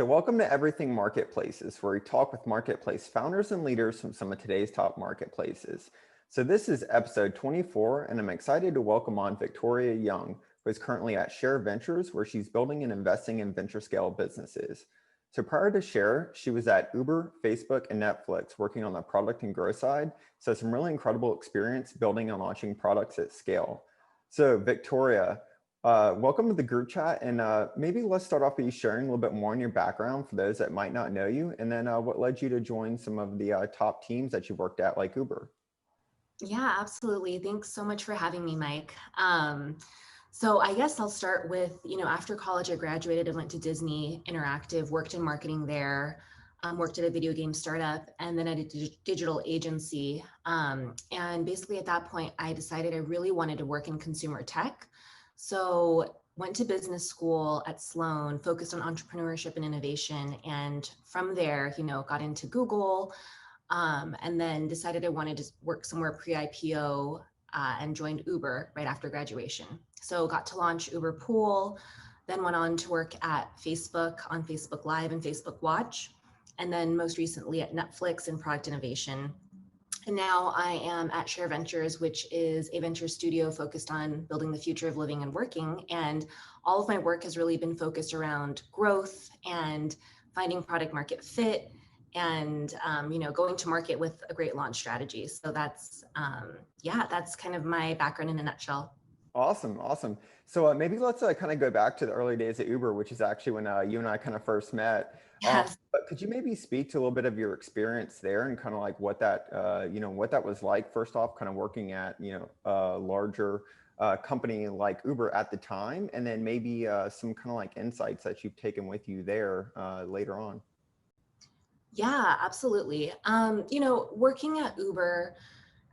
So welcome to Everything Marketplaces, where we talk with marketplace founders and leaders from some of today's top marketplaces. So this is episode 24, and I'm excited to welcome on Victoria Young, who is currently at Share Ventures, where she's building and investing in venture scale businesses. So prior to Share, she was at Uber, Facebook, and Netflix, working on the product and growth side. So some really incredible experience building and launching products at scale. So Victoria, welcome to the group chat, and maybe let's start off by you sharing a little bit more on your background for those that might not know you, and then what led you to join some of the top teams that you worked at, like Uber. Yeah, absolutely. Thanks so much for having me, Mike. So I guess I'll start with, after college, I graduated and went to Disney Interactive, worked in marketing there, worked at a video game startup, and then at a digital agency. And basically at that point, I decided I really wanted to work in consumer tech. So went to business school at Sloan, focused on entrepreneurship and innovation. And from there, got into Google, and then decided I wanted to work somewhere pre-IPO and joined Uber right after graduation. So got to launch Uber Pool, then went on to work at Facebook on Facebook Live and Facebook Watch, and then most recently at Netflix in product innovation. And now I am at Share Ventures, which is a venture studio focused on building the future of living and working. And all of my work has really been focused around growth and finding product market fit and going to market with a great launch strategy. So that's that's kind of my background in a nutshell. Awesome. So maybe let's kind of go back to the early days at Uber, which is actually when you and I kind of first met. Yes. But could you maybe speak to a little bit of your experience there and kind of like what that what that was like, first off, kind of working at a larger company like Uber at the time, and then maybe some kind of like insights that you've taken with you there later on. Yeah, absolutely. Working at Uber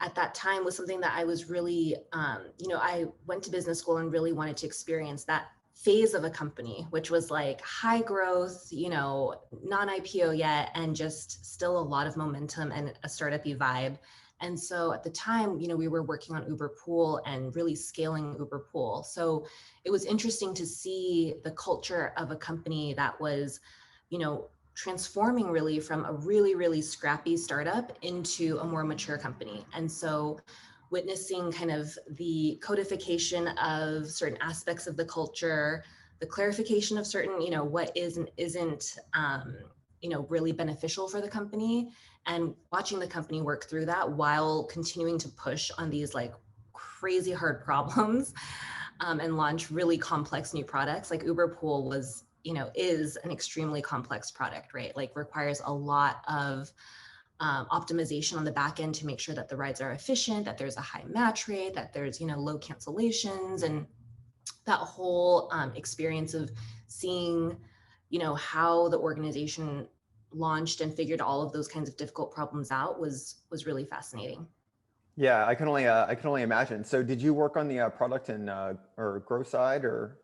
at that time was something that I was really, I went to business school and really wanted to experience that phase of a company, which was like high growth, non-IPO yet, and just still a lot of momentum and a startup-y vibe. And so at the time, we were working on Uber Pool and really scaling Uber Pool. So it was interesting to see the culture of a company that was, transforming really from a really, really scrappy startup into a more mature company. And so witnessing kind of the codification of certain aspects of the culture, the clarification of certain, what is and isn't, really beneficial for the company, and watching the company work through that while continuing to push on these like crazy hard problems and launch really complex new products. Like Uber Pool was, is an extremely complex product, right? Like requires a lot of optimization on the back end to make sure that the rides are efficient, that there's a high match rate, that there's, low cancellations, and that whole experience of seeing, how the organization launched and figured all of those kinds of difficult problems out was really fascinating. Yeah, I can only imagine. So did you work on the product and or growth side, or?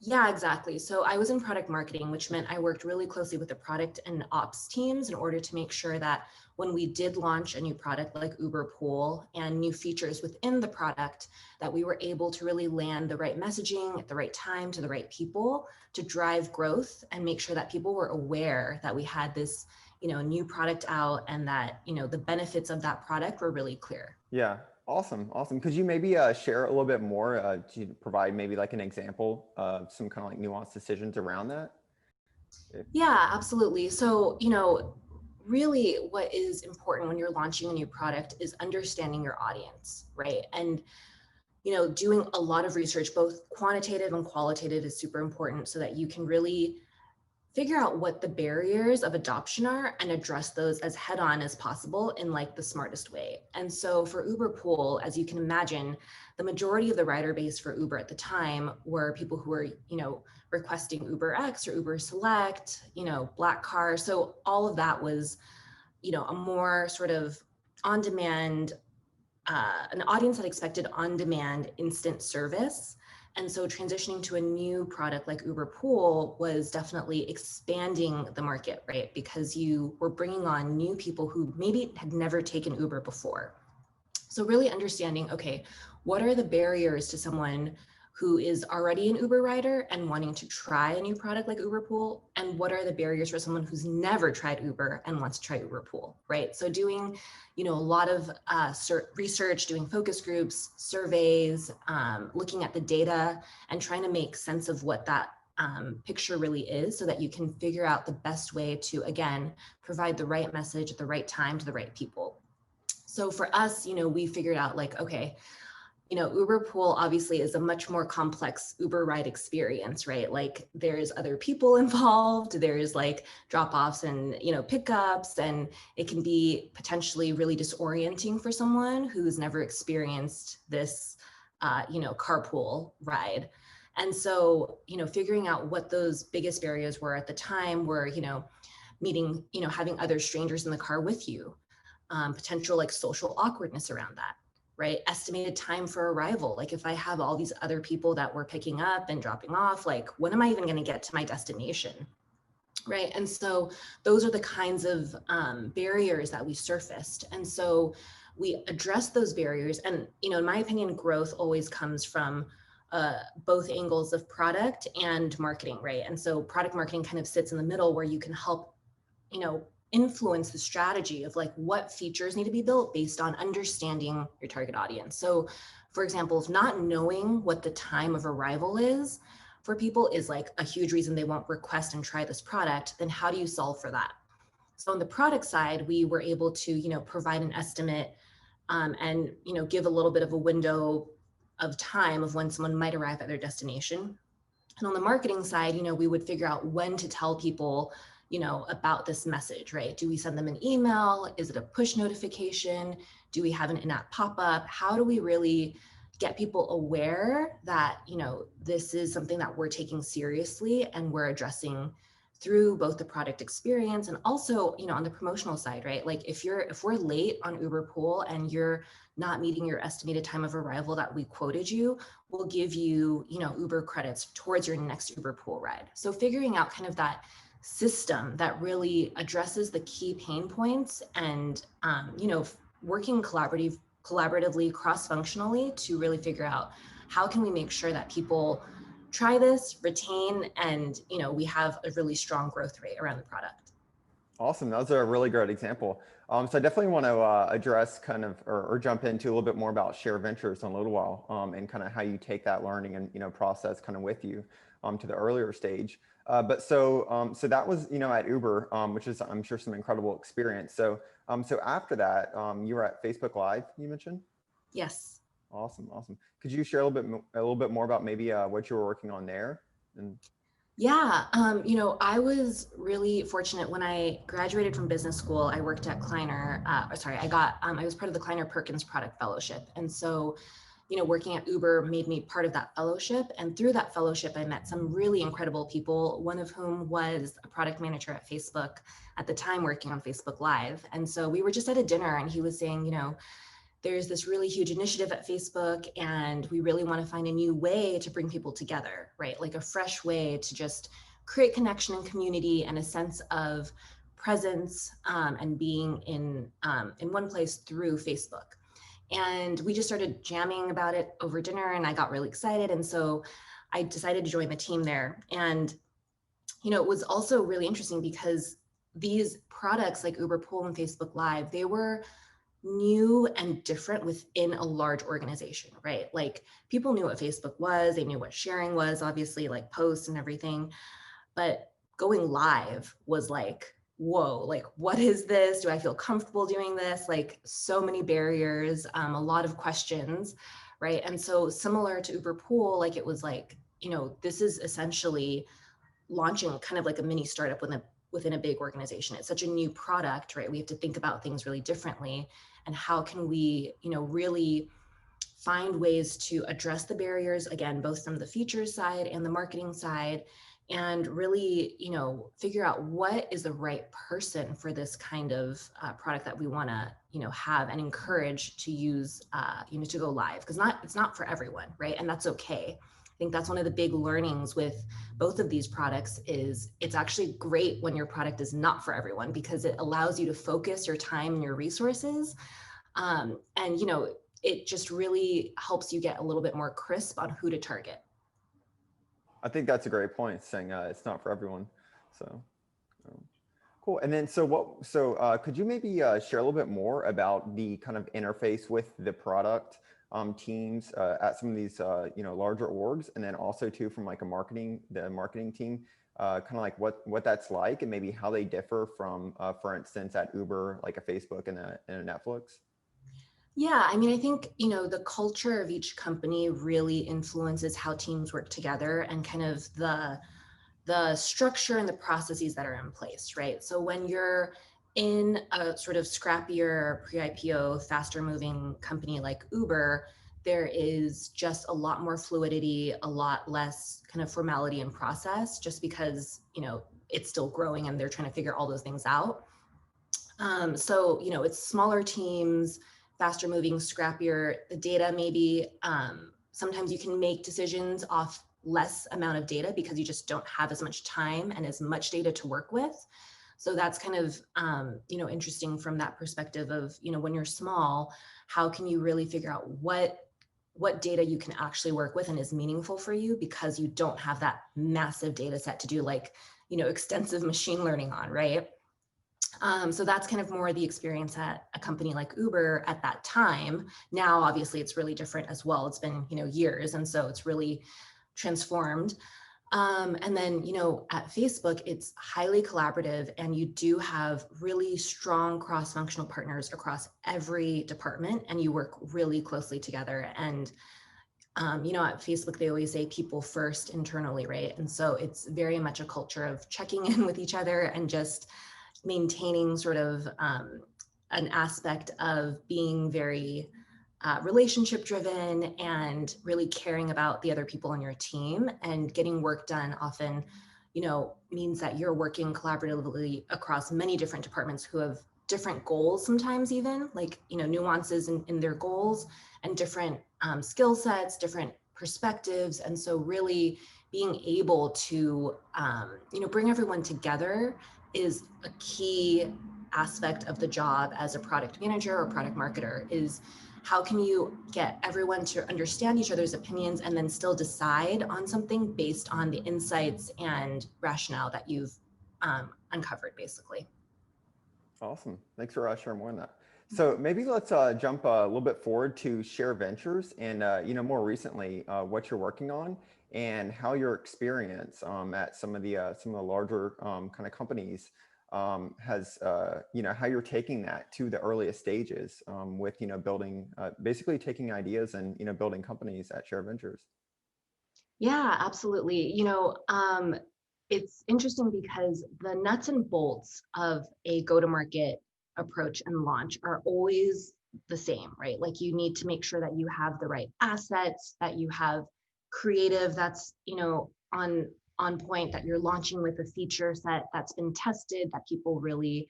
Yeah, exactly. So I was in product marketing, which meant I worked really closely with the product and ops teams in order to make sure that when we did launch a new product like Uber Pool and new features within the product, that we were able to really land the right messaging at the right time to the right people to drive growth and make sure that people were aware that we had this, new product out, and that, the benefits of that product were really clear. Yeah, awesome. Could you maybe share a little bit more to provide maybe like an example of some kind of like nuanced decisions around that? Yeah, absolutely. So, really what is important when you're launching a new product is understanding your audience, right? And, doing a lot of research, both quantitative and qualitative, is super important so that you can really figure out what the barriers of adoption are and address those as head on as possible in like the smartest way. And so for Uber Pool, as you can imagine, the majority of the rider base for Uber at the time were people who were, requesting Uber X or Uber Select, Black Car. So all of that was, a more sort of on demand, an audience that expected on demand instant service. And so transitioning to a new product like Uber Pool was definitely expanding the market, right? Because you were bringing on new people who maybe had never taken Uber before. So really understanding, okay, what are the barriers to someone who is already an Uber rider and wanting to try a new product like Uber Pool, and what are the barriers for someone who's never tried Uber and wants to try Uber Pool, right? So doing, a lot of research, doing focus groups, surveys, looking at the data, and trying to make sense of what that picture really is, so that you can figure out the best way to, again, provide the right message at the right time to the right people. So for us, we figured out like, okay, Uber Pool obviously is a much more complex Uber ride experience, right? Like there's other people involved, there's like drop-offs and, pickups, and it can be potentially really disorienting for someone who's never experienced this, carpool ride. And so, figuring out what those biggest barriers were at the time were, meeting, having other strangers in the car with you, potential like social awkwardness around that, right? Estimated time for arrival. Like if I have all these other people that we're picking up and dropping off, like when am I even going to get to my destination? Right. And so those are the kinds of barriers that we surfaced. And so we addressed those barriers. And, in my opinion, growth always comes from both angles of product and marketing, right? And so product marketing kind of sits in the middle, where you can help, influence the strategy of like what features need to be built based on understanding your target audience. So for example, if not knowing what the time of arrival is for people is like a huge reason they won't request and try this product, then how do you solve for that? So on the product side, we were able to, provide an estimate and, give a little bit of a window of time of when someone might arrive at their destination. And on the marketing side, we would figure out when to tell people, about this message, right? Do we send them an email? Is it a push notification? Do we have an in-app pop-up? How do we really get people aware that, this is something that we're taking seriously and we're addressing through both the product experience and also, on the promotional side, right? Like if we're late on Uber Pool and you're not meeting your estimated time of arrival that we quoted you, we'll give you, Uber credits towards your next Uber Pool ride. So figuring out kind of that system that really addresses the key pain points and, working collaboratively, cross-functionally to really figure out how can we make sure that people try this, retain, and, we have a really strong growth rate around the product. Awesome. That was a really great example. So I definitely want to address kind of or jump into a little bit more about Share Ventures in a little while and kind of how you take that learning and process kind of with you to the earlier stage. But so that was at Uber, which is I'm sure some incredible experience. So after that you were at Facebook Live, you mentioned. Yes. Awesome. Could you share a little bit more about maybe what you were working on there? And yeah, I was really fortunate when I graduated from business school. I worked at Kleiner. I was part of the Kleiner Perkins Product Fellowship, and so, working at Uber made me part of that fellowship. And through that fellowship, I met some really incredible people. One of whom was a product manager at Facebook at the time, working on Facebook Live. And so we were just at a dinner, and he was saying, there's this really huge initiative at Facebook, and we really want to find a new way to bring people together, right? Like a fresh way to just create connection and community and a sense of presence and being in one place through Facebook. And we just started jamming about it over dinner, and I got really excited. And so I decided to join the team there. And, it was also really interesting because these products like Uber Pool and Facebook Live, they were new and different within a large organization, right? Like people knew what Facebook was, they knew what sharing was, obviously, like posts and everything. But going live was like, whoa, like what is this? Do I feel comfortable doing this? Like so many barriers, a lot of questions, right? And so similar to Uber Pool, like it was like, this is essentially launching kind of like a mini startup within a big organization. It's such a new product, right? We have to think about things really differently. And how can we, really find ways to address the barriers, again, both from the features side and the marketing side, and really, figure out what is the right person for this kind of product that we want to, have and encourage to use, to go live, because it's not for everyone, right? And that's okay. I think that's one of the big learnings with both of these products is it's actually great when your product is not for everyone, because it allows you to focus your time and your resources. And, it just really helps you get a little bit more crisp on who to target. I think that's a great point, saying it's not for everyone. So um, cool. And then, so could you maybe share a little bit more about the kind of interface with the product teams at some of these, larger orgs, and then also too from like the marketing team, kind of like what that's like, and maybe how they differ from, for instance, at Uber, like a Facebook and a Netflix. Yeah, I mean, I think, the culture of each company really influences how teams work together and kind of the structure and the processes that are in place, right? So when you're in a sort of scrappier pre-IPO, faster moving company like Uber, there is just a lot more fluidity, a lot less kind of formality and process, just because, it's still growing and they're trying to figure all those things out. So, it's smaller teams, faster moving, scrappier. The data maybe, sometimes you can make decisions off less amount of data because you just don't have as much time and as much data to work with. So that's kind of, interesting from that perspective of, when you're small, how can you really figure out what data you can actually work with and is meaningful for you, because you don't have that massive data set to do like, extensive machine learning on, right? So that's kind of more the experience at a company like Uber at that time. Now, obviously, it's really different as well. It's been, years, and so it's really transformed. And then, at Facebook, it's highly collaborative, and you do have really strong cross-functional partners across every department, and you work really closely together. And at Facebook, they always say people first internally, right? And so it's very much a culture of checking in with each other and just maintaining sort of an aspect of being very relationship driven and really caring about the other people on your team, and getting work done often, means that you're working collaboratively across many different departments who have different goals, sometimes even like, nuances in their goals, and different skill sets, different perspectives. And so really being able to, bring everyone together is a key aspect of the job as a product manager or product marketer. Is how can you get everyone to understand each other's opinions and then still decide on something based on the insights and rationale that you've uncovered, basically. Awesome. Thanks for sharing more on that. So maybe let's jump a little bit forward to Share Ventures, and more recently what you're working on and how your experience at some of the larger kind of companies has how you're taking that to the earliest stages with building basically taking ideas and building companies at Share Ventures. Yeah, absolutely. It's interesting because the nuts and bolts of a go-to-market approach and launch are always the same, right? Like you need to make sure that you have the right assets, that you have creative that's, on point, that you're launching with a feature set that's been tested, that people really,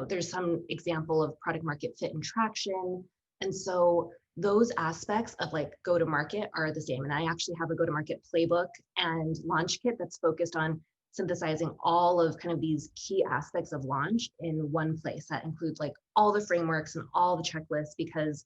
there's some example of product market fit and traction. And so those aspects of like go to market are the same. And I actually have a go to market playbook and launch kit that's focused on synthesizing all of kind of these key aspects of launch in one place that includes like all the frameworks and all the checklists, because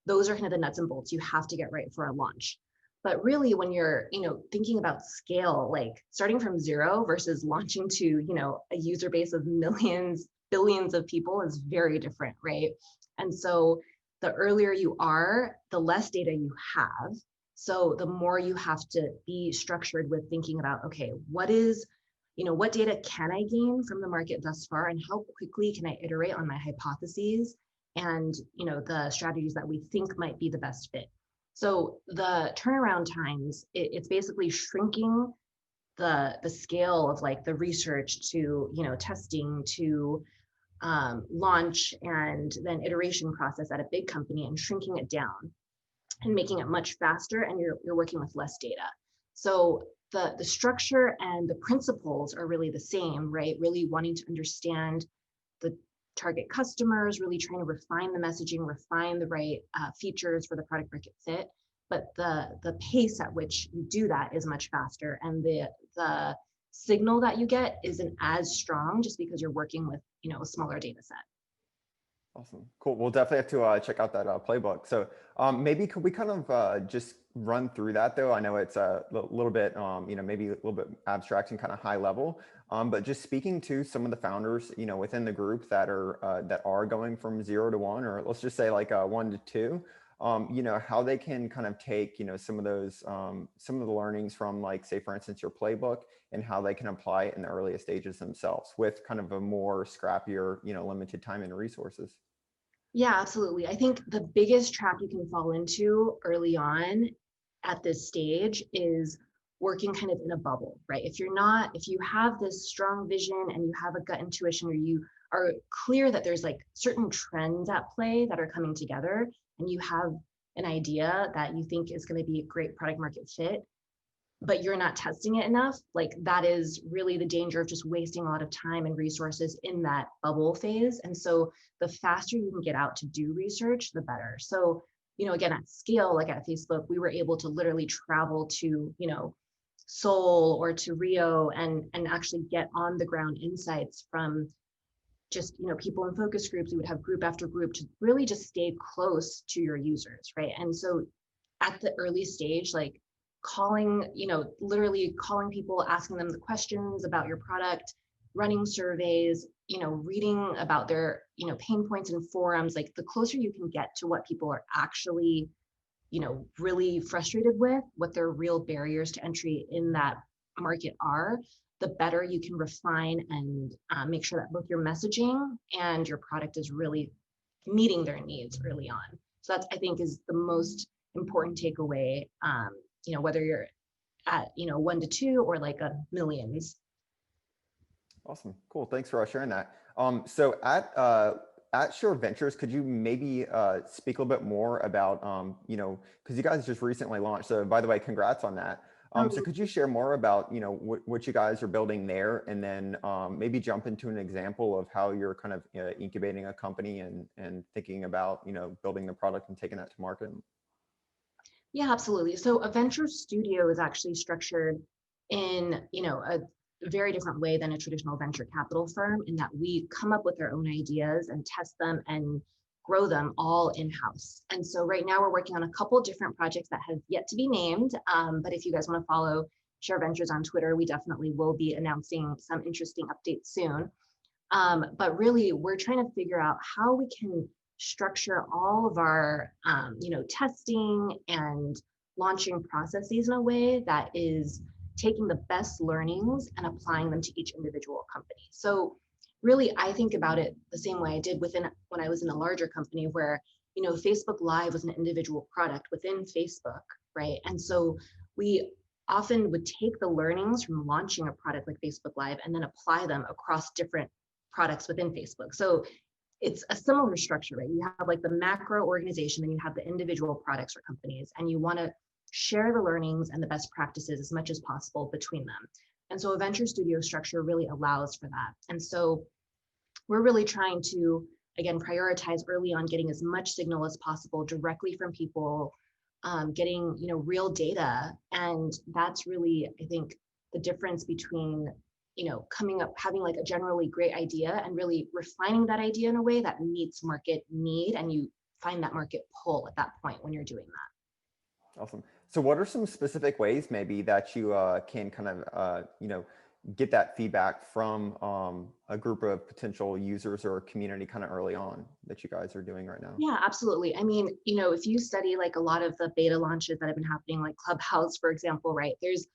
those are kind of the nuts and bolts you have to get right for a launch. But really, when you're, thinking about scale, like starting from zero versus launching to, a user base of millions, billions of people is very different, right? And so the earlier you are, the less data you have. So the more you have to be structured with thinking about, okay, what data can I gain from the market thus far, and how quickly can I iterate on my hypotheses and, the strategies that we think might be the best fit. So the turnaround times, it's basically shrinking the scale of like the research to, testing to launch and then iteration process at a big company, and shrinking it down and making it much faster, and you're working with less data. So the structure and the principles are really the same, right? Really wanting to understand the target customers, really trying to refine the messaging, refine the right features for the product market fit. But the pace at which you do that is much faster, and the signal that you get isn't as strong, just because you're working with a smaller data set. Awesome. Cool. We'll definitely have to check out that playbook. So maybe could we kind of just run through that though? I know it's a little bit, maybe a little bit abstract and kind of high level, but just speaking to some of the founders, within the group that are going from 0 to 1, or let's just say like 1 to 2, how they can kind of take, some of those, some of the learnings from like, say, for instance, your playbook and how they can apply it in the earliest stages themselves with kind of a more scrappier, limited time and resources. Yeah, absolutely. I think the biggest trap you can fall into early on at this stage is working kind of in a bubble, right? If you have this strong vision and you have a gut intuition, or you are clear that there's like certain trends at play that are coming together, and you have an idea that you think is going to be a great product market fit, but you're not testing it enough, like that is really the danger of just wasting a lot of time and resources in that bubble phase. And so the faster you can get out to do research, the better. So, again, at scale, like at Facebook, we were able to literally travel to, Seoul or to Rio and actually get on the ground insights from just, people in focus groups. We would have group after group to really just stay close to your users, right? And so at the early stage, like calling, literally calling people, asking them the questions about your product, running surveys, reading about their, pain points in forums, like the closer you can get to what people are actually, really frustrated with, what their real barriers to entry in that market are, the better you can refine and make sure that both your messaging and your product is really meeting their needs early on. So that's, I think, is the most important takeaway, whether you're at, 1 to 2 or like a millions. Awesome. Cool. Thanks for sharing that. So at Sure Ventures, could you maybe speak a little bit more about, because you guys just recently launched. So by the way, congrats on that. So could you share more about, what you guys are building there, and then maybe jump into an example of how you're kind of incubating a company and thinking about, building the product and taking that to market? Yeah, absolutely. So a venture studio is actually structured in, a very different way than a traditional venture capital firm, in that we come up with our own ideas and test them and grow them all in-house. And so right now we're working on a couple different projects that have yet to be named. But if you guys want to follow Share Ventures on Twitter, we definitely will be announcing some interesting updates soon. But really, we're trying to figure out how we can structure all of our, testing and launching processes in a way that is taking the best learnings and applying them to each individual company. So really, I think about it the same way I did when I was in a larger company where, Facebook Live was an individual product within Facebook, right? And so we often would take the learnings from launching a product like Facebook Live and then apply them across different products within Facebook. So it's a similar structure, right? You have like the macro organization, and you have the individual products or companies, and you want to share the learnings and the best practices as much as possible between them. And so a venture studio structure really allows for that. And so we're really trying to, again, prioritize early on getting as much signal as possible directly from people, getting, real data. And that's really, I think, the difference between, coming up, having like a generally great idea and really refining that idea in a way that meets market need, and you find that market pull at that point when you're doing that. Awesome. So what are some specific ways maybe that you can kind of, get that feedback from a group of potential users or a community kind of early on that you guys are doing right now? Yeah, absolutely. I mean, if you study like a lot of the beta launches that have been happening, like Clubhouse, for example, right? There's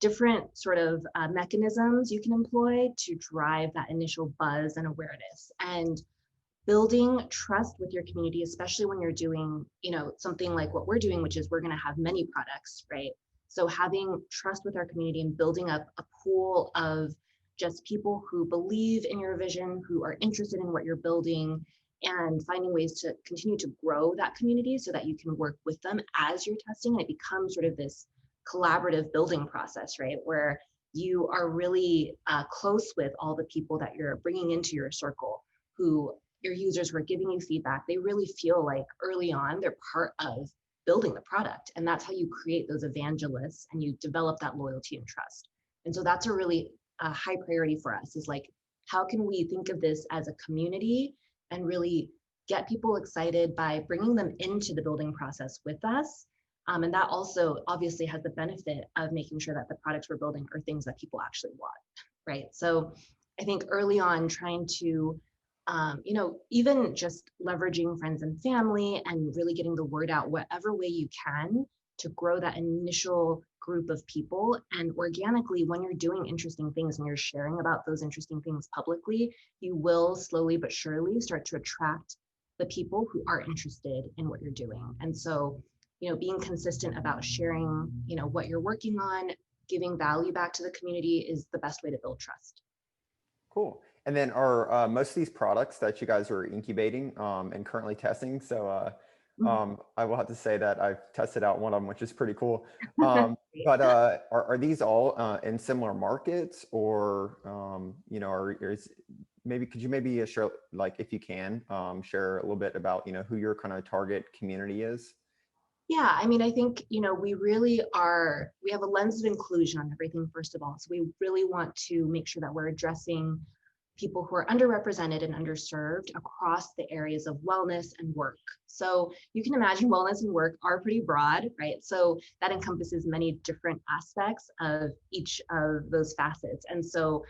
different sort of mechanisms you can employ to drive that initial buzz and awareness. And building trust with your community, especially when you're doing, something like what we're doing, which is we're going to have many products, right? So having trust with our community and building up a pool of just people who believe in your vision, who are interested in what you're building, and finding ways to continue to grow that community so that you can work with them as you're testing. And it becomes sort of this collaborative building process, right? Where you are really close with all the people that you're bringing into your circle, who your users who are giving you feedback. They really feel like early on they're part of building the product. And that's how you create those evangelists and you develop that loyalty and trust. And so that's a really high priority for us, is like, how can we think of this as a community and really get people excited by bringing them into the building process with us. And that also obviously has the benefit of making sure that the products we're building are things that people actually want, right? So I think early on trying to, even just leveraging friends and family and really getting the word out whatever way you can to grow that initial group of people. And organically, when you're doing interesting things and you're sharing about those interesting things publicly, you will slowly but surely start to attract the people who are interested in what you're doing. And so, being consistent about sharing, what you're working on, giving value back to the community is the best way to build trust. Cool. And then are most of these products that you guys are incubating and currently testing? So I will have to say that I've tested out one of them, which is pretty cool. But are these all in similar markets, or maybe could you maybe share, like, if you can, share a little bit about who your kind of target community is? Yeah, I mean, I think, we have a lens of inclusion on everything, first of all. So we really want to make sure that we're addressing people who are underrepresented and underserved across the areas of wellness and work. So you can imagine wellness and work are pretty broad, right? So that encompasses many different aspects of each of those facets. And so,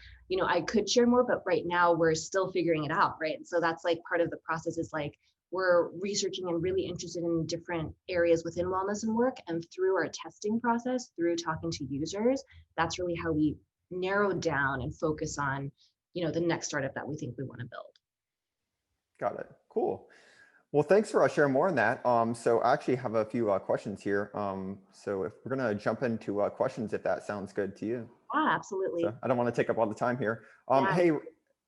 I could share more, but right now we're still figuring it out, right? So that's like part of the process is like, we're researching and really interested in different areas within wellness and work. And through our testing process, through talking to users, that's really how we narrow down and focus on, the next startup that we think we want to build. Got it. Cool. Well, thanks for sharing more on that. So I actually have a few questions here. So if we're going to jump into questions, if that sounds good to you. Yeah, absolutely. So I don't want to take up all the time here. Yeah.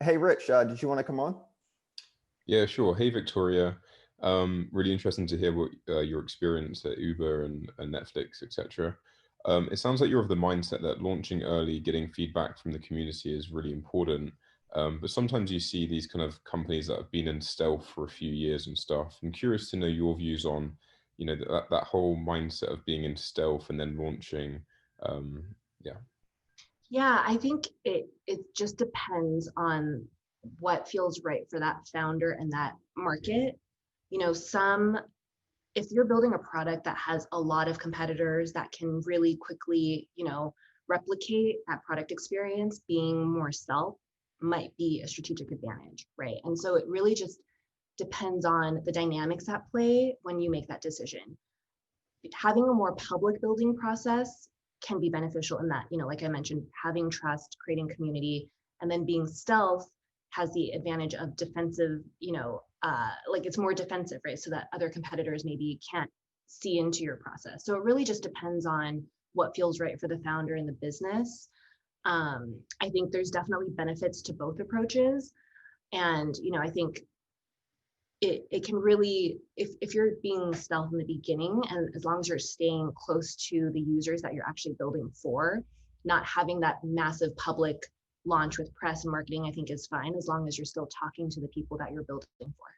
Hey, Rich, did you want to come on? Yeah, sure. Hey, Victoria. Really interesting to hear what your experience at Uber and Netflix, etc. It sounds like you're of the mindset that launching early, getting feedback from the community is really important. But sometimes you see these kind of companies that have been in stealth for a few years and stuff. I'm curious to know your views on, that whole mindset of being in stealth and then launching. Yeah. Yeah, I think it just depends on what feels right for that founder and that market. If you're building a product that has a lot of competitors that can really quickly, replicate that product experience, being more self might be a strategic advantage, right? And so it really just depends on the dynamics at play when you make that decision. Having a more public building process can be beneficial in that, like I mentioned, having trust, creating community, and then being stealth has the advantage of defensive, like it's more defensive, right? So that other competitors maybe can't see into your process. So it really just depends on what feels right for the founder and the business. I think there's definitely benefits to both approaches. And, I think it can really, if you're being stealth in the beginning, and as long as you're staying close to the users that you're actually building for, not having that massive public launch with press and marketing, I think is fine, as long as you're still talking to the people that you're building for.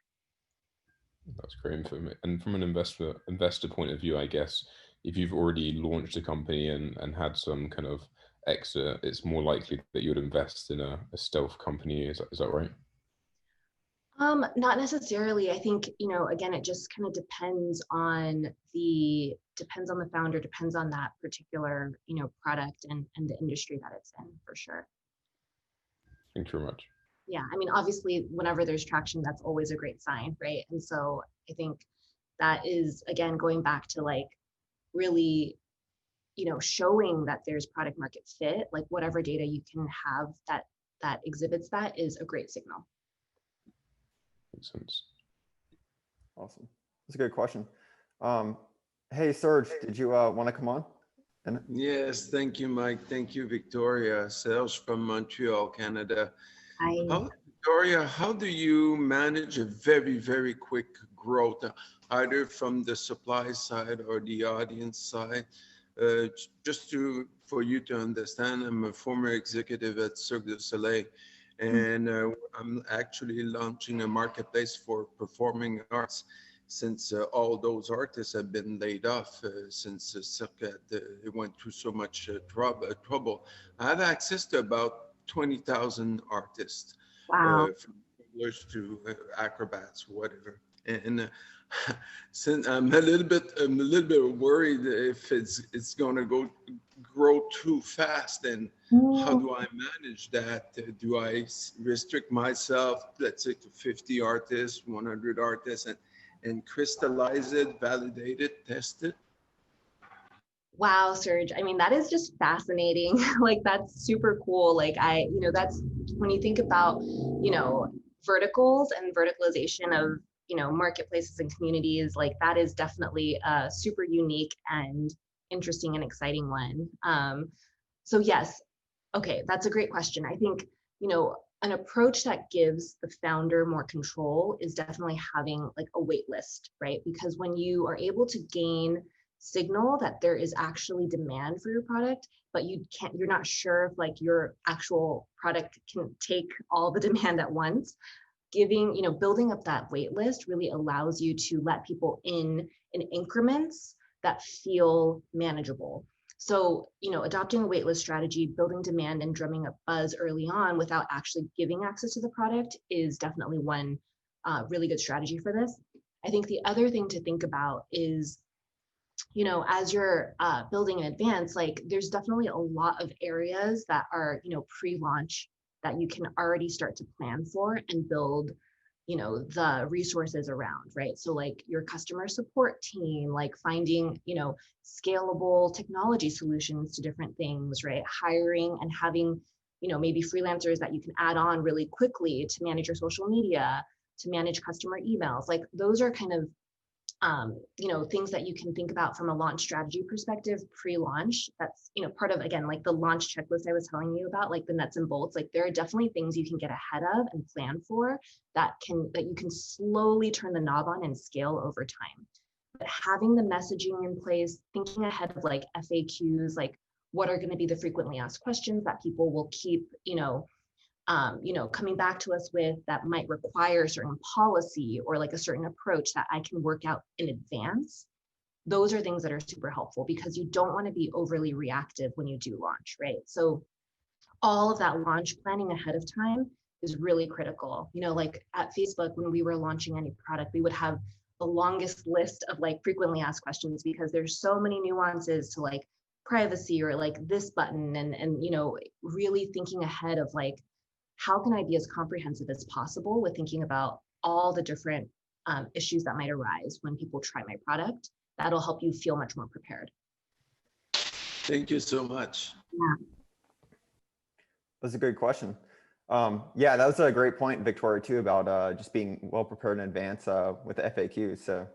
That's great info. And from an investor point of view, I guess, if you've already launched a company and had some kind of exit, it's more likely that you would invest in a stealth company. Is that right? Not necessarily. I think, again, it just kind of depends on the founder, depends on that particular, product and the industry that it's in, for sure. Thank you very much. Yeah, I mean, obviously, whenever there's traction, that's always a great sign, right? And so I think that is, again, going back to like really, showing that there's product market fit, like whatever data you can have that exhibits that is a great signal. Makes sense. Awesome. That's a good question. Hey, Serge, did you want to come on? Yes, thank you, Mike. Thank you, Victoria. Serge from Montreal, Canada. Hi. Victoria, how do you manage a very, very quick growth, either from the supply side or the audience side? For you to understand, I'm a former executive at Cirque du Soleil, and I'm actually launching a marketplace for performing arts, since all those artists have been laid off since Cirque went through so much trouble. I have access to about 20,000 artists. Wow. From assemblers to acrobats, whatever. And since I'm a little bit worried if it's going to grow too fast, and how do I manage that? Do I restrict myself, let's say, to 50 artists, 100 artists, and crystallize it, validate it, test it? Wow, Serge. I mean, that is just fascinating. Like, that's super cool. Like, that's when you think about, verticals and verticalization of, marketplaces and communities, like that is definitely a super unique and interesting and exciting one. So yes, okay, that's a great question. I think, an approach that gives the founder more control is definitely having like a wait list, right? Because when you are able to gain signal that there is actually demand for your product, but you're not sure if like your actual product can take all the demand at once, building up that wait list really allows you to let people in increments that feel manageable. So, adopting a waitlist strategy, building demand and drumming up buzz early on without actually giving access to the product is definitely one really good strategy for this. I think the other thing to think about is, as you're building in advance, like there's definitely a lot of areas that are, pre-launch that you can already start to plan for and build, the resources around, right? So like your customer support team, like finding, scalable technology solutions to different things, right? Hiring and having, maybe freelancers that you can add on really quickly to manage your social media, to manage customer emails. Like those are kind of things that you can think about from a launch strategy perspective pre-launch. That's, part of, again, like the launch checklist I was telling you about, like the nuts and bolts. Like there are definitely things you can get ahead of and plan for that you can slowly turn the knob on and scale over time. But having the messaging in place, thinking ahead of like FAQs, like what are going to be the frequently asked questions that people will keep, coming back to us with, that might require a certain policy or like a certain approach that I can work out in advance. Those are things that are super helpful because you don't want to be overly reactive when you do launch, right? So all of that launch planning ahead of time is really critical. Like at Facebook, when we were launching any product, we would have the longest list of like frequently asked questions because there's so many nuances to like privacy or like this button and really thinking ahead of like, how can I be as comprehensive as possible with thinking about all the different issues that might arise when people try my product? That'll help you feel much more prepared. Thank you so much. Yeah. That's a good question. Yeah, that was a great point, Victoria, too, about just being well prepared in advance with the FAQ. So,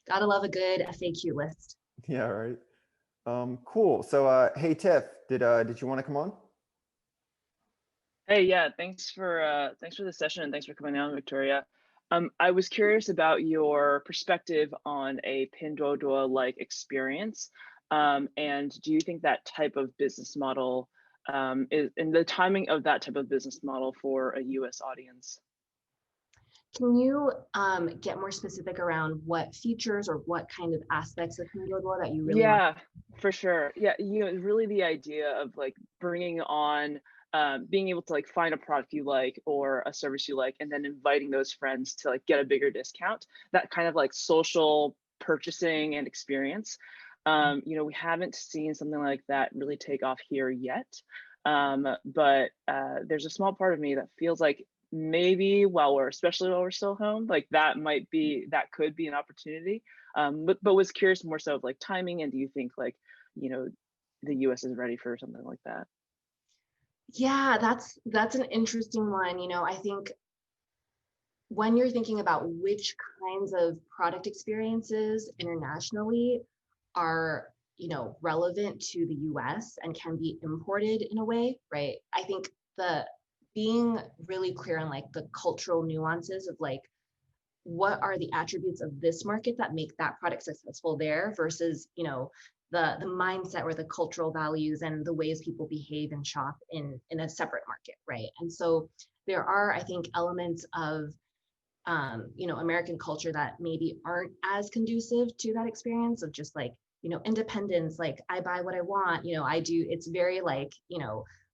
gotta love a good FAQ list. Yeah, right. Cool. So, hey, Tiff, did you want to come on? Hey, yeah, thanks for the session and thanks for coming on, Victoria. I was curious about your perspective on a Pinduoduo-like experience, and do you think that type of business model is in the timing of that type of business model for a US audience? Can you get more specific around what features or what kind of aspects of Pinduoduo that you really want? For sure. Yeah, really the idea of like bringing on being able to like find a product you like or a service you like and then inviting those friends to like get a bigger discount, that kind of like social purchasing and experience. We haven't seen something like that really take off here yet, but there's a small part of me that feels like maybe especially while we're still home, like that could be an opportunity, but was curious more so of like timing, and do you think like the US is ready for something like that? Yeah, that's an interesting one. I think when you're thinking about which kinds of product experiences internationally are, relevant to the US and can be imported in a way, right? I think being really clear on like the cultural nuances of like, what are the attributes of this market that make that product successful there versus, the mindset or the cultural values and the ways people behave and shop in a separate market, right? And so there are, I think, elements of American culture that maybe aren't as conducive to that experience of just like, independence, like I buy what I want, I do. It's very like,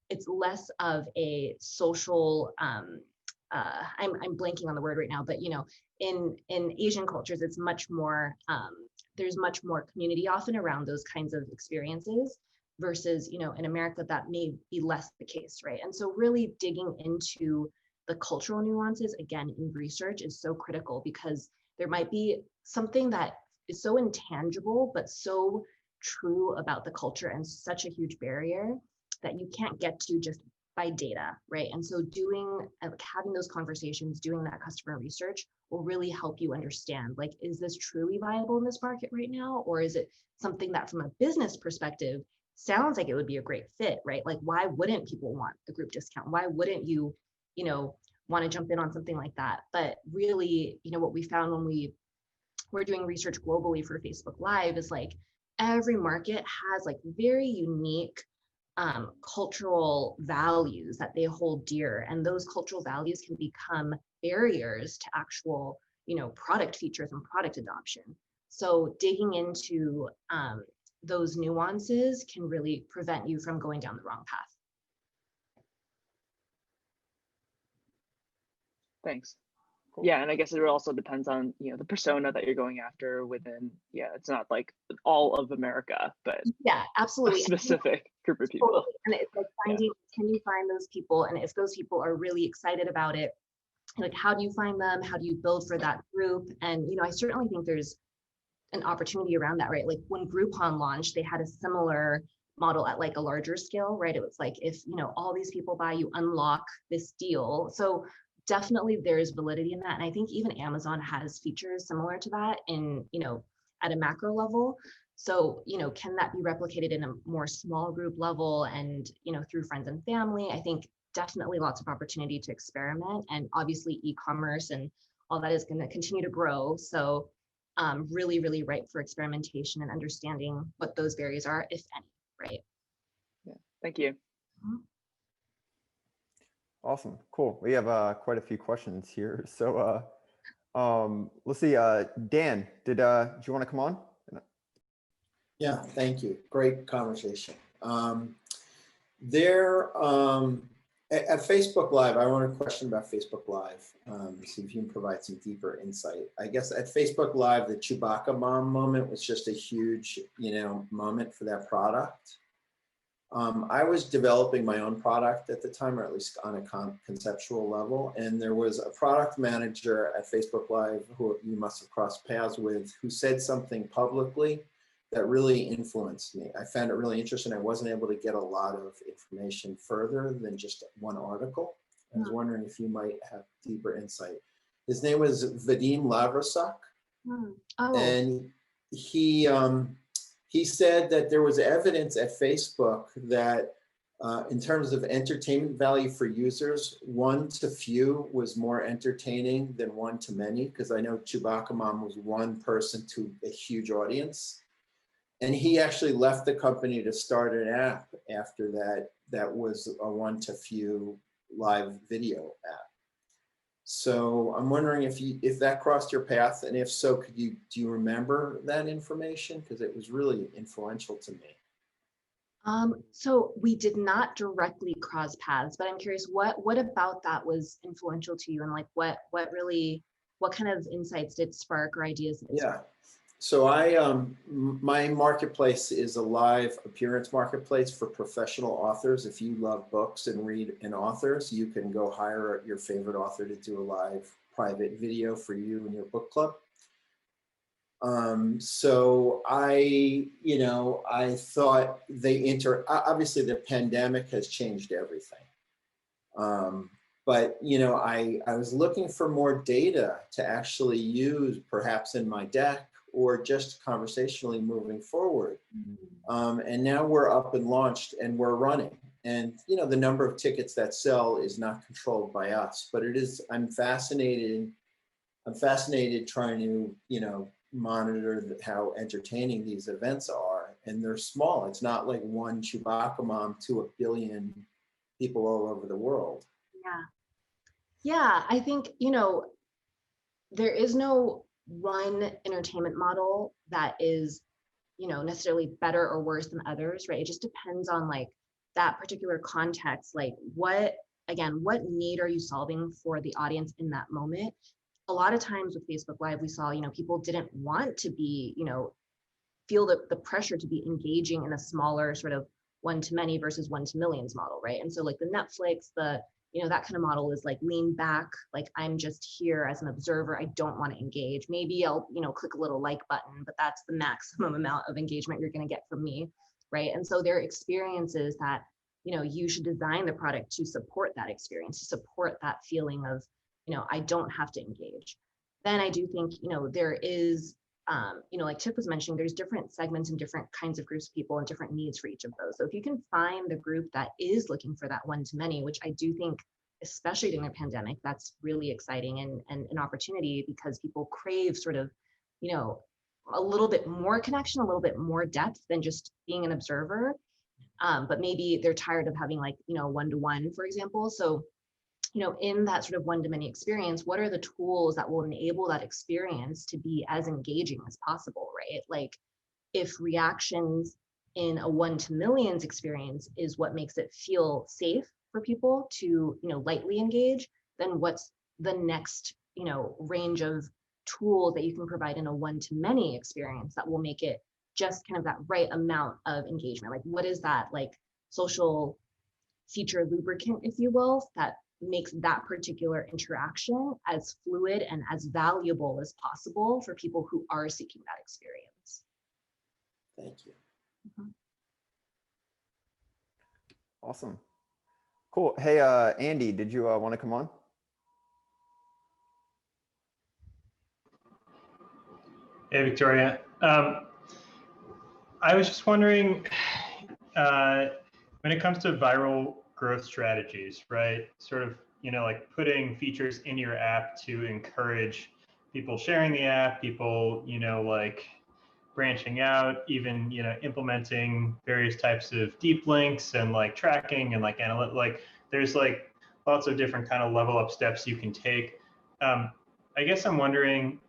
it's less of a social I'm blanking on the word right now, but in Asian cultures, it's much more, there's much more community often around those kinds of experiences versus, in America, that may be less the case, right? And so really digging into the cultural nuances, again, in research is so critical, because there might be something that is so intangible, but so true about the culture and such a huge barrier that you can't get to just by data, right? And so having those conversations, doing that customer research will really help you understand, like, is this truly viable in this market right now? Or is it something that from a business perspective sounds like it would be a great fit, right? Like, why wouldn't people want a group discount? Why wouldn't you, want to jump in on something like that? But really, what we found when we were doing research globally for Facebook Live is like every market has like very unique cultural values that they hold dear, and those cultural values can become barriers to actual product features and product adoption. So digging into those nuances can really prevent you from going down the wrong path. Thanks. Yeah, and I guess it also depends on the persona that you're going after within. Yeah, it's not like all of America, but yeah, absolutely, a specific group of people. Totally. And it's like finding, can you find those people? And if those people are really excited about it, like, how do you find them? How do you build for that group? And I certainly think there's an opportunity around that, right? Like when Groupon launched, they had a similar model at like a larger scale, right? It was like, if all these people buy, you unlock this deal. So definitely there's validity in that. And I think even Amazon has features similar to that in, at a macro level. So, can that be replicated in a more small group level and, through friends and family? I think definitely lots of opportunity to experiment, and obviously e-commerce and all that is going to continue to grow. So really, really ripe for experimentation and understanding what those barriers are, if any, right? Yeah, thank you. Awesome, cool. We have quite a few questions here. So let's see, Dan, did you want to come on? Yeah, thank you. Great conversation. At Facebook Live, I want to question about Facebook Live, see if you can provide some deeper insight. I guess at Facebook Live, the Chewbacca mom moment was just a huge, moment for that product. I was developing my own product at the time, or at least on a conceptual level. And there was a product manager at Facebook Live who you must have crossed paths with, who said something publicly that really influenced me. I found it really interesting. I wasn't able to get a lot of information further than just one article. I was wondering if you might have deeper insight. His name was Vadim Lavrasak. Oh. And he said that there was evidence at Facebook that in terms of entertainment value for users, one to few was more entertaining than one to many, because I know Chewbacca Mom was one person to a huge audience. And he actually left the company to start an app after that was a one to few live video app. So I'm wondering if that crossed your path, and if so, do you remember that information? Because it was really influential to me. So we did not directly cross paths, but I'm curious, what about that was influential to you, and like what kind of insights did spark or ideas? Yeah. So my marketplace is a live appearance marketplace for professional authors. If you love books and read and authors, you can go hire your favorite author to do a live private video for you and your book club. So I thought obviously the pandemic has changed everything. But I was looking for more data to actually use, perhaps in my deck, or just conversationally moving forward. And now we're up and launched and we're running. And the number of tickets that sell is not controlled by us, but it is, I'm fascinated trying to, monitor how entertaining these events are. And they're small. It's not like one Chewbacca Mom to 1 billion people all over the world. Yeah, I think, there is no one entertainment model that is, necessarily better or worse than others, right? It just depends on like that particular context, like what again, what need are you solving for the audience in that moment? A lot of times with Facebook Live, we saw, people didn't want to be, feel the pressure to be engaging in a smaller sort of one-to-many versus one-to-millions model, right? And so like the Netflix, that kind of model is like lean back, like I'm just here as an observer. I don't want to engage. Maybe I'll, click a little like button, but that's the maximum amount of engagement you're going to get from me, right? And so there are experiences that, you should design the product to support that experience, to support that feeling of, I don't have to engage. Then I do think, there is, like Tiff was mentioning, there's different segments and different kinds of groups of people and different needs for each of those. So if you can find the group that is looking for that one-to-many, which I do think, especially during the pandemic, that's really exciting and an opportunity because people crave sort of, a little bit more connection, a little bit more depth than just being an observer. But maybe they're tired of having like, one-to-one, for example. So in that sort of one-to-many experience, what are the tools that will enable that experience to be as engaging as possible, right? Like if reactions in a one-to-millions experience is what makes it feel safe for people to, lightly engage, then what's the next, range of tools that you can provide in a one-to-many experience that will make it just kind of that right amount of engagement? Like what is that like social feature lubricant, if you will, that makes that particular interaction as fluid and as valuable as possible for people who are seeking that experience. Thank you. Awesome. Cool. Hey, Andy, did you want to come on? Hey, Victoria. I was just wondering, when it comes to viral growth strategies, right? Sort of, like putting features in your app to encourage people sharing the app, people, like branching out, even, implementing various types of deep links and like tracking and like there's like lots of different kind of level up steps you can take. I guess I'm wondering,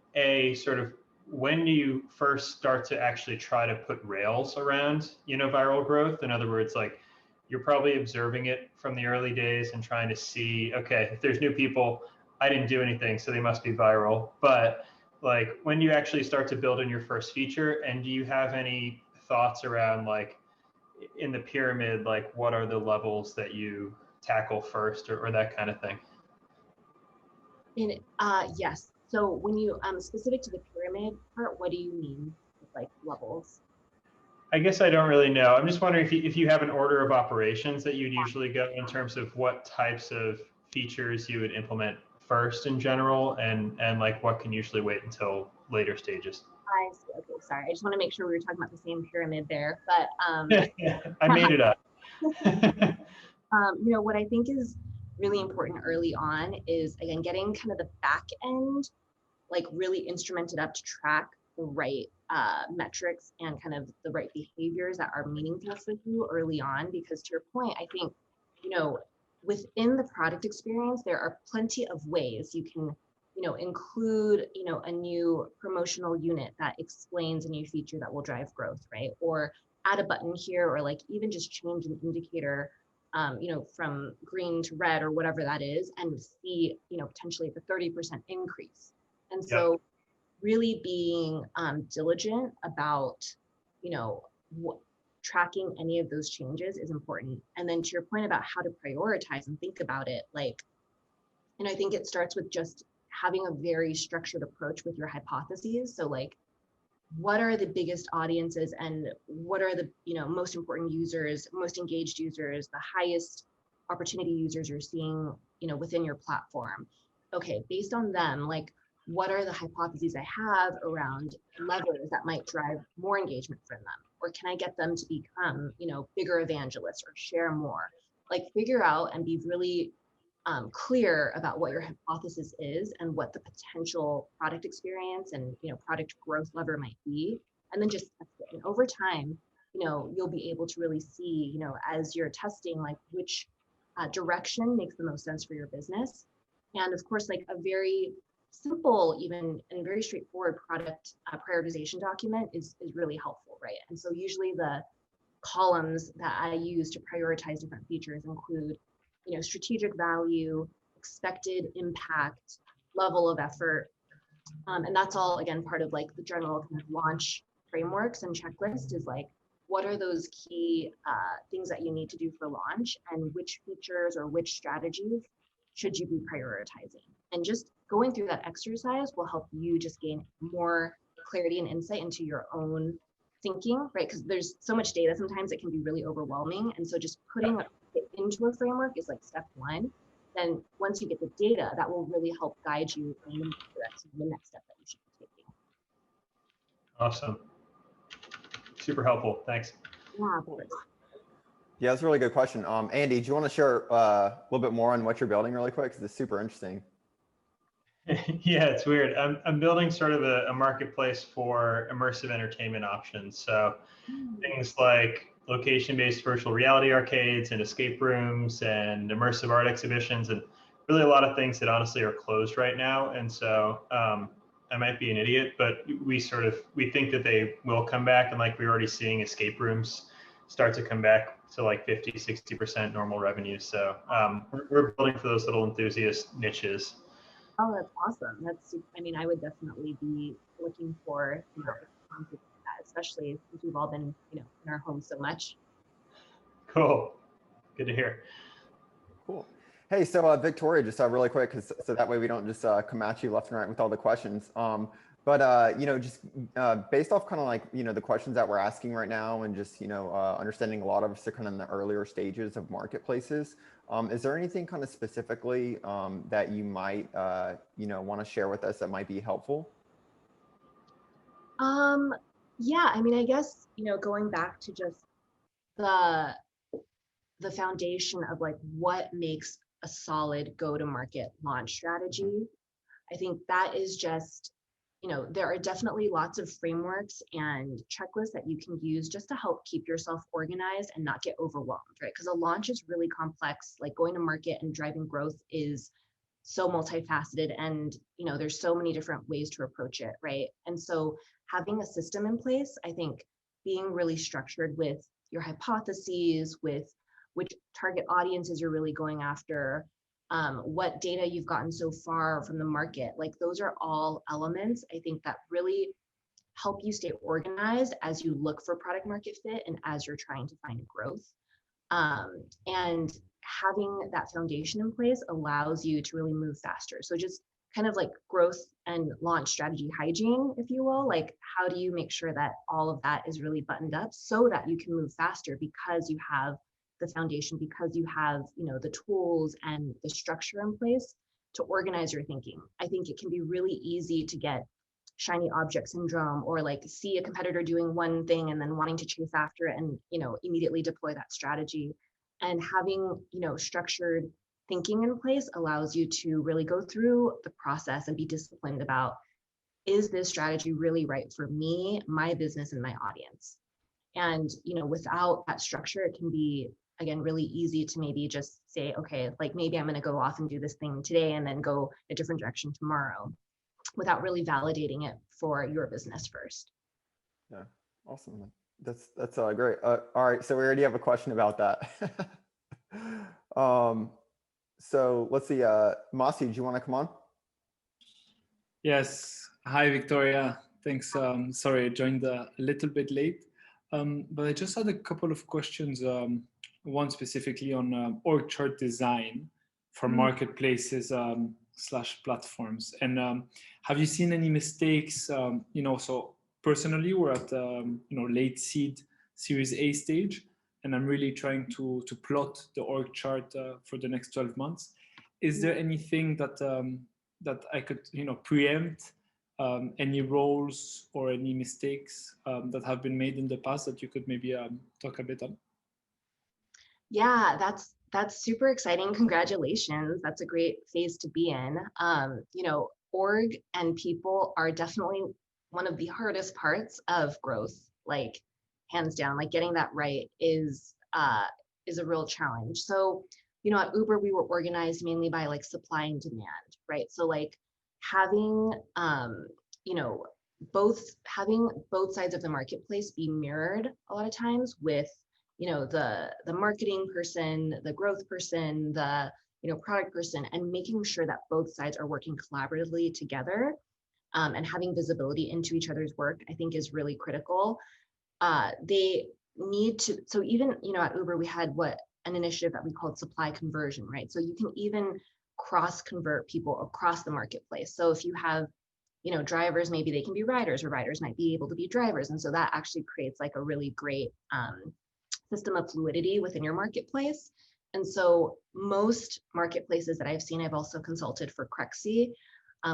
sort of when do you first start to actually try to put rails around, viral growth? In other words, like you're probably observing it from the early days and trying to see, okay, if there's new people, I didn't do anything, so they must be viral. But like when do you actually start to build in your first feature? And do you have any thoughts around like in the pyramid, like what are the levels that you tackle first or that kind of thing? Yes. So when you specific to the pyramid part, what do you mean with like levels? I guess I don't really know. I'm just wondering if you have an order of operations that you'd usually go in terms of what types of features you would implement first in general, and like what can usually wait until later stages. I see. Okay, sorry. I just want to make sure we were talking about the same pyramid there. But I made it up. What I think is really important early on is, again, getting kind of the back end like really instrumented up to track the right metrics and kind of the right behaviors that are meaningful for you early on. Because to your point, I think, within the product experience, there are plenty of ways you can, include, a new promotional unit that explains a new feature that will drive growth, right? Or add a button here, or like even just change an indicator, from green to red or whatever that is, and see, potentially the 30% increase. And so really being diligent about, tracking any of those changes is important. And then to your point about how to prioritize and think about it, like, I think it starts with just having a very structured approach with your hypotheses. So like, what are the biggest audiences and what are the, most important users, most engaged users, the highest opportunity users you're seeing, within your platform? Okay, based on them, like, what are the hypotheses I have around levers that might drive more engagement from them? Or can I get them to become, bigger evangelists or share more? Like figure out and be really clear about what your hypothesis is and what the potential product experience and, product growth lever might be. And then just test it. And over time, you'll be able to really see, as you're testing, like which direction makes the most sense for your business. And of course, like a very simple, even and very straightforward product prioritization document is really helpful, right? And so usually the columns that I use to prioritize different features include, strategic value, expected impact, level of effort. And that's all, again, part of like the general kind of launch frameworks and checklist is like, what are those key things that you need to do for launch, and which features or which strategies should you be prioritizing? And just going through that exercise will help you just gain more clarity and insight into your own thinking, right? Because there's so much data, sometimes it can be really overwhelming. And so just putting it into a framework is like step one. Then once you get the data, that will really help guide you in the direction, the next step that you should be taking. Awesome. Super helpful. Thanks. Yeah, of course. Yeah, that's a really good question. Andy, do you want to share a little bit more on what you're building really quick? Because it's super interesting. Yeah, it's weird. I'm building sort of a marketplace for immersive entertainment options. So things like location-based virtual reality arcades and escape rooms and immersive art exhibitions, and really a lot of things that honestly are closed right now. And so I might be an idiot, but we think that they will come back. And like we're already seeing escape rooms start to come back to like 50, 60% normal revenue. So we're building for those little enthusiast niches. Oh, that's awesome. I mean, I would definitely be looking for, that, especially since we've all been, in our homes so much. Cool. Good to hear. Cool. Hey, so Victoria, just really quick, so that way we don't just come at you left and right with all the questions. But just based off kind of like, the questions that we're asking right now, and just, understanding a lot of us are kind of in the earlier stages of marketplaces. Is there anything kind of specifically that you might, want to share with us that might be helpful? Yeah, I mean, I guess, going back to just the foundation of like what makes a solid go-to-market launch strategy. I think that is just, there are definitely lots of frameworks and checklists that you can use just to help keep yourself organized and not get overwhelmed, right? Because a launch is really complex. Like going to market and driving growth is so multifaceted, and there's so many different ways to approach it, right? And so having a system in place, I think being really structured with your hypotheses, with which target audiences you're really going after, what data you've gotten so far from the market, like those are all elements I think that really help you stay organized as you look for product market fit and as you're trying to find growth. And having that foundation in place allows you to really move faster. So just kind of like growth and launch strategy hygiene, if you will, like how do you make sure that all of that is really buttoned up so that you can move faster because you have the foundation, because you have, the tools and the structure in place to organize your thinking. I think it can be really easy to get shiny object syndrome, or like see a competitor doing one thing and then wanting to chase after it and, immediately deploy that strategy. And having, structured thinking in place allows you to really go through the process and be disciplined about, is this strategy really right for me, my business, and my audience? And, without that structure, it can be, again, really easy to maybe just say, okay, like maybe I'm going to go off and do this thing today and then go a different direction tomorrow, without really validating it for your business first. Yeah, awesome. That's great. All right, so we already have a question about that. So let's see, Masi, do you want to come on? Yes. Hi, Victoria. Thanks. Sorry, I joined a little bit late, but I just had a couple of questions. One specifically on org chart design for marketplaces / platforms. And have you seen any mistakes? So personally, we're at late seed Series A stage, and I'm really trying to plot the org chart for the next 12 months. Is there anything that that I could preempt? Any roles or any mistakes that have been made in the past that you could maybe talk a bit on? Yeah, that's super exciting. Congratulations. That's a great phase to be in. Org and people are definitely one of the hardest parts of growth, like hands down. Like getting that right is a real challenge. So, at Uber, we were organized mainly by like supply and demand, right? So like having having both sides of the marketplace be mirrored a lot of times with the marketing person, the growth person, the product person, and making sure that both sides are working collaboratively together, and having visibility into each other's work, I think is really critical. They need to, so even, at Uber, we had an initiative that we called supply conversion, right? So you can even cross convert people across the marketplace. So if you have, drivers, maybe they can be riders, or riders might be able to be drivers. And so that actually creates like a really great system of fluidity within your marketplace. And so most marketplaces that I've seen, I've also consulted for Crexi,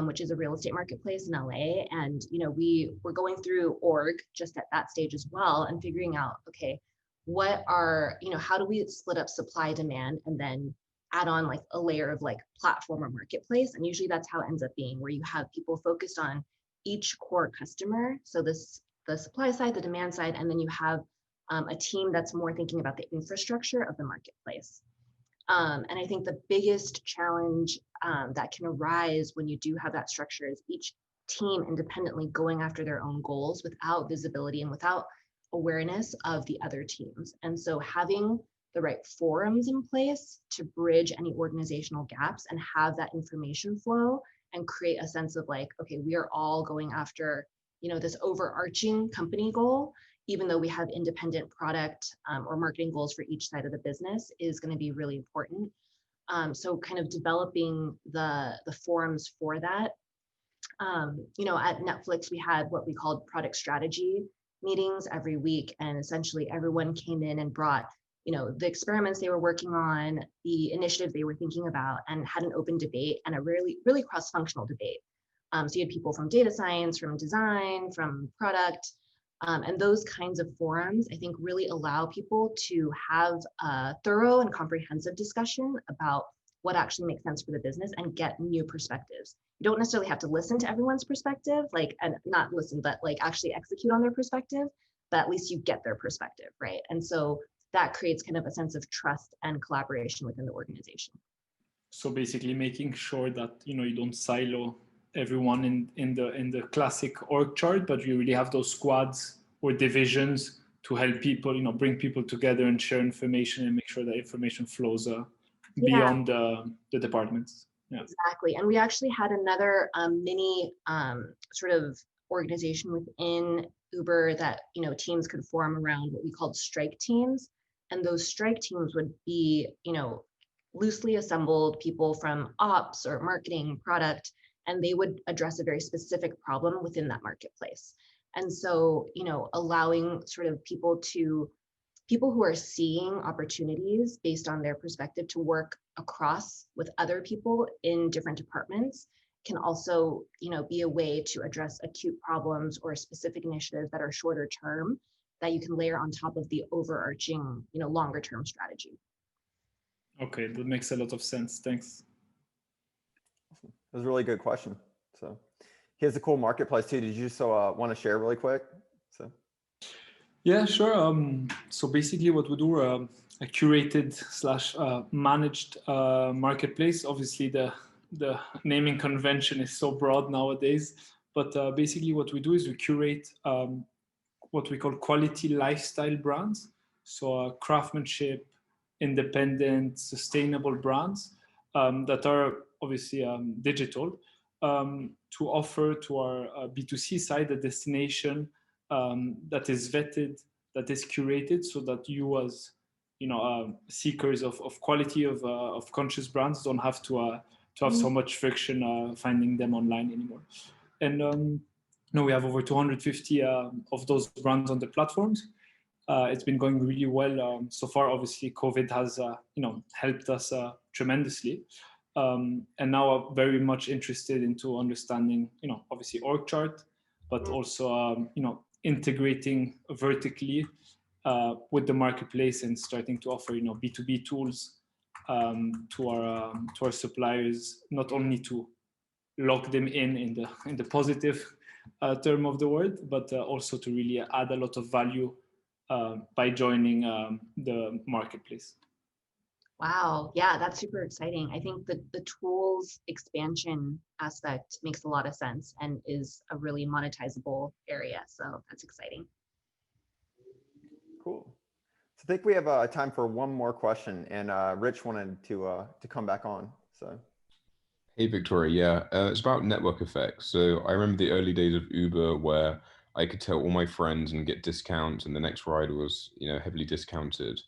which is a real estate marketplace in LA. And, we were going through org just at that stage as well, and figuring out, okay, what are, how do we split up supply demand and then add on like a layer of like platform or marketplace? And usually that's how it ends up being, where you have people focused on each core customer. So the supply side, the demand side, and then you have a team that's more thinking about the infrastructure of the marketplace. And I think the biggest challenge that can arise when you do have that structure is each team independently going after their own goals without visibility and without awareness of the other teams. And so having the right forums in place to bridge any organizational gaps and have that information flow and create a sense of like, okay, we are all going after, this overarching company goal, even though we have independent product or marketing goals for each side of the business, is going to be really important. So kind of developing the forums for that. At Netflix, we had what we called product strategy meetings every week, and essentially everyone came in and brought the experiments they were working on, the initiatives they were thinking about, and had an open debate and a really, really cross-functional debate. So you had people from data science, from design, from product, and those kinds of forums, I think, really allow people to have a thorough and comprehensive discussion about what actually makes sense for the business and get new perspectives. You don't necessarily have to listen to everyone's perspective, and not listen, but like actually execute on their perspective, but at least you get their perspective, right? And so that creates kind of a sense of trust and collaboration within the organization. So basically making sure that, you don't silo everyone in the classic org chart, but you really have those squads or divisions to help people, bring people together and share information and make sure that information flows beyond the departments. Yeah. Exactly. And we actually had another mini sort of organization within Uber that, teams could form around what we called strike teams. And those strike teams would be, loosely assembled people from ops or marketing, product, and they would address a very specific problem within that marketplace. And so, allowing sort of people who are seeing opportunities based on their perspective to work across with other people in different departments can also, be a way to address acute problems or specific initiatives that are shorter term that you can layer on top of the overarching, longer term strategy. Okay, that makes a lot of sense. Thanks. Awesome. That was a really good question. So here's a cool marketplace too. Did you want to share really quick? Yeah, sure. So basically what we do, a curated / managed marketplace. Obviously the naming convention is so broad nowadays, but basically what we do is we curate what we call quality lifestyle brands. So craftsmanship, independent, sustainable brands that are obviously digital, to offer to our B2C side a destination that is vetted, that is curated, so that you as seekers of quality of conscious brands don't have to have so much friction finding them online anymore. And we have over 250 of those brands on the platforms. It's been going really well so far. Obviously, COVID has helped us tremendously, and now I'm very much interested into understanding obviously org chart, but also integrating vertically with the marketplace and starting to offer B2B tools to our suppliers, not only to lock them in the positive term of the word, but also to really add a lot of value by joining the marketplace. Wow. Yeah, that's super exciting. I think the tools expansion aspect makes a lot of sense and is a really monetizable area. So that's exciting. Cool. So I think we have time for one more question, and Rich wanted to come back on. So. Hey, Victoria. Yeah, it's about network effects. So I remember the early days of Uber where I could tell all my friends and get discounts, and the next ride was, heavily discounted.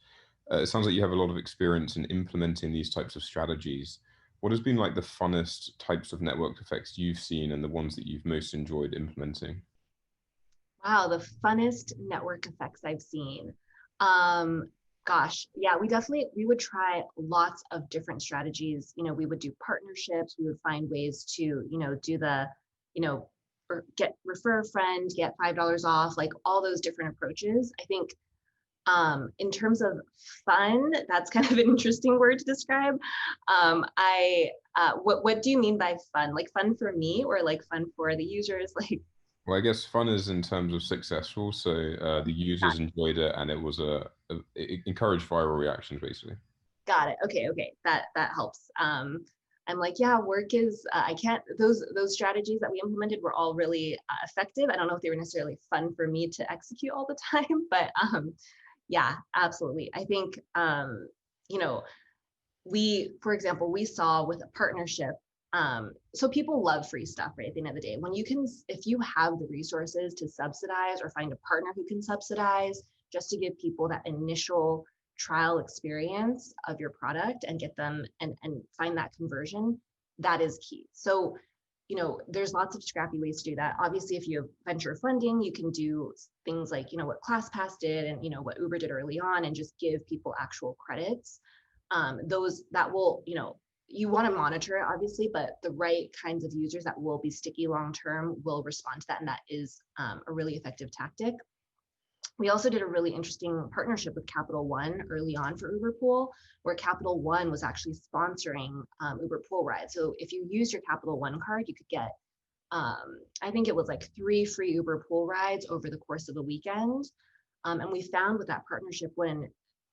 It sounds like you have a lot of experience in implementing these types of strategies. What has been like the funnest types of network effects you've seen and the ones that you've most enjoyed implementing? Wow, the funnest network effects I've seen. Gosh, yeah, we would try lots of different strategies. We would do partnerships. We would find ways to, do the, or refer a friend, get $5 off, like all those different approaches. I think in terms of fun, that's kind of an interesting word to describe. What do you mean by fun? Like fun for me or like fun for the users? Like, Well, I guess fun is in terms of successful. So the users enjoyed it, and it was it encouraged viral reactions, basically. Got it. Okay. That helps. I'm like, yeah, work is, I can't, those strategies that we implemented were all really effective. I don't know if they were necessarily fun for me to execute all the time, but yeah, absolutely. I think, for example, we saw with a partnership, so people love free stuff, right? At the end of the day, if you have the resources to subsidize or find a partner who can subsidize just to give people that initial trial experience of your product and get them and find that conversion, that is key. So, there's lots of scrappy ways to do that. Obviously, if you have venture funding, you can do things like, what ClassPass did and, what Uber did early on and just give people actual credits. That will, you want to monitor it obviously, but the right kinds of users that will be sticky long-term will respond to that. And that is a really effective tactic. We also did a really interesting partnership with Capital One early on for Uber Pool, where Capital One was actually sponsoring Uber Pool rides. So if you use your Capital One card, you could get, I think it was like 3 free Uber Pool rides over the course of a weekend. And we found with that partnership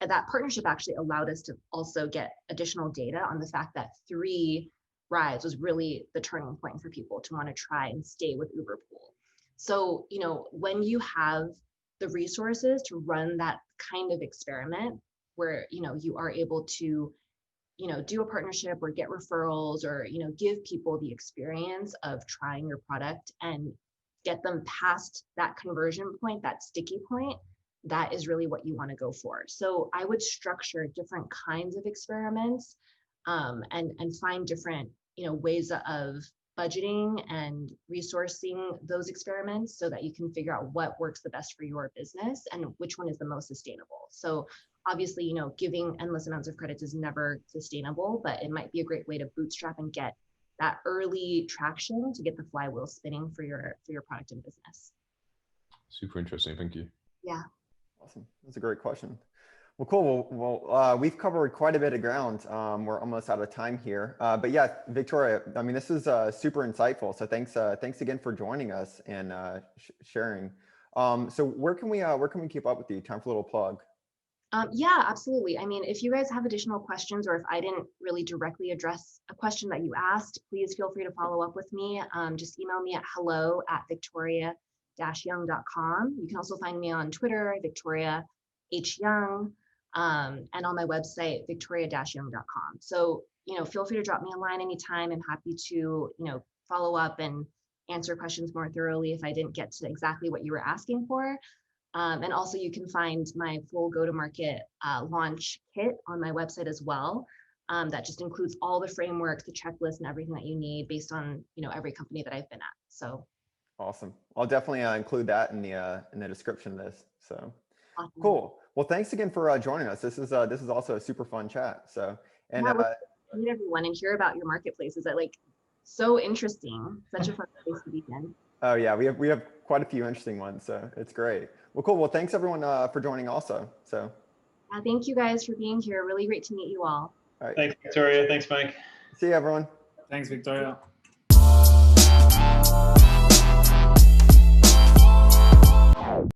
that partnership actually allowed us to also get additional data on the fact that 3 rides was really the turning point for people to want to try and stay with Uber Pool. So, when you have the resources to run that kind of experiment where, you are able to, do a partnership or get referrals or, give people the experience of trying your product and get them past that conversion point, that sticky point, that is really what you want to go for. So I would structure different kinds of experiments and find different, ways of budgeting and resourcing those experiments so that you can figure out what works the best for your business and which one is the most sustainable. So obviously, giving endless amounts of credits is never sustainable, but it might be a great way to bootstrap and get that early traction to get the flywheel spinning for your product and business. Super interesting. Thank you. Yeah. Awesome. That's a great question. Well, cool. Well, we've covered quite a bit of ground. We're almost out of time here. But yeah, Victoria, I mean, this is super insightful. So thanks again for joining us and sharing. So where can we keep up with you? Time for a little plug. Yeah, absolutely. I mean, if you guys have additional questions or if I didn't really directly address a question that you asked, please feel free to follow up with me. Just email me at hello@victoria-young.com. You can also find me on Twitter, Victoria H. Young. And on my website, victoria-young.com. So, feel free to drop me a line anytime. I'm happy to, follow up and answer questions more thoroughly if I didn't get to exactly what you were asking for. And also you can find my full go-to-market launch kit on my website as well. That just includes all the frameworks, the checklist, and everything that you need based on, every company that I've been at. So. Awesome. I'll definitely include that in the description of this. So. Awesome. Cool. Well, thanks again for joining us. This is also a super fun chat. So, and meet everyone and hear about your marketplaces. That so interesting. Such a fun place to be in. Oh yeah, we have quite a few interesting ones. So it's great. Well, cool. Well, thanks everyone for joining also. So. Thank you guys for being here. Really great to meet you all. All right. Thanks, Victoria. Thanks, Mike. See you, everyone. Thanks, Victoria.